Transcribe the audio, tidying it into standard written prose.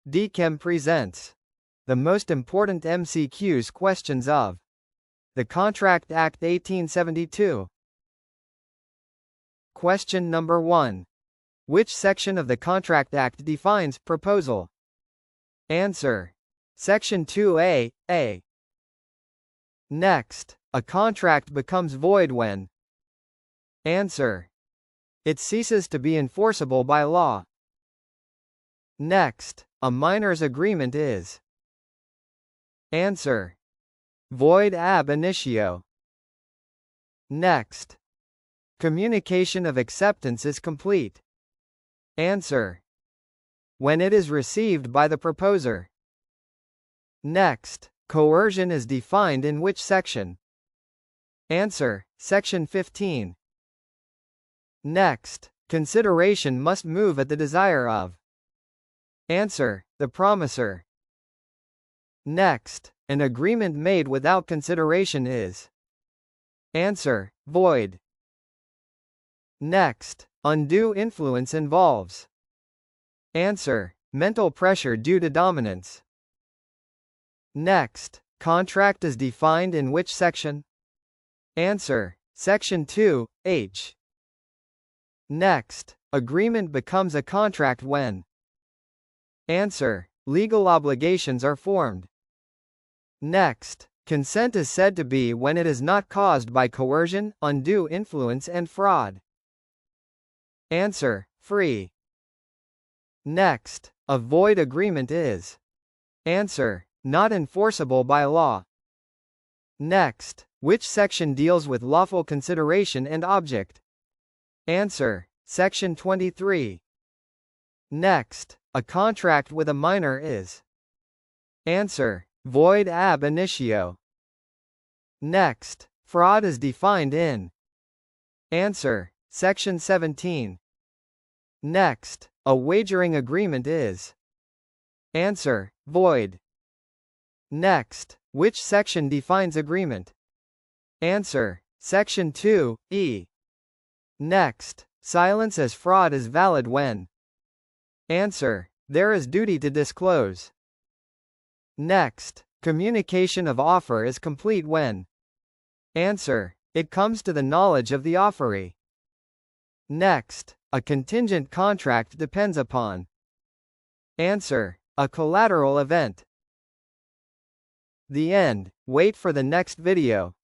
DIQEM presents the most important MCQs questions of the Contract Act 1872. Question number 1. Which section of the Contract Act defines proposal? Answer: Section 2A, A. Next, a contract becomes void when. Answer: it ceases to be enforceable by law. Next, a minor's agreement is. Answer: void ab initio. Next, communication of acceptance is complete. Answer: when it is received by the proposer. Next, coercion is defined in which section? Answer: Section 15. Next, consideration must move at the desire of. Answer: the promisor. Next, an agreement made without consideration is. Answer: void. Next, undue influence involves. Answer: mental pressure due to dominance. Next, contract is defined in which section? Answer: Section 2, H. Next, agreement becomes a contract when. Answer: legal obligations are formed. Next, consent is said to be when it is not caused by coercion, undue influence and fraud. Answer: free. Next, a void agreement is. Answer: not enforceable by law. Next, which section deals with lawful consideration and object? Answer: Section 23. Next, a contract with a minor is. Answer: void ab initio. Next, fraud is defined in. Answer: Section 17. Next, a wagering agreement is. Answer: void. Next, which section defines agreement? Answer: Section 2, E. Next, silence as fraud is valid when. Answer: there is duty to disclose. Next, communication of offer is complete when. Answer: it comes to the knowledge of the offeree. Next, a contingent contract depends upon. Answer: a collateral event. The end. Wait for the next video.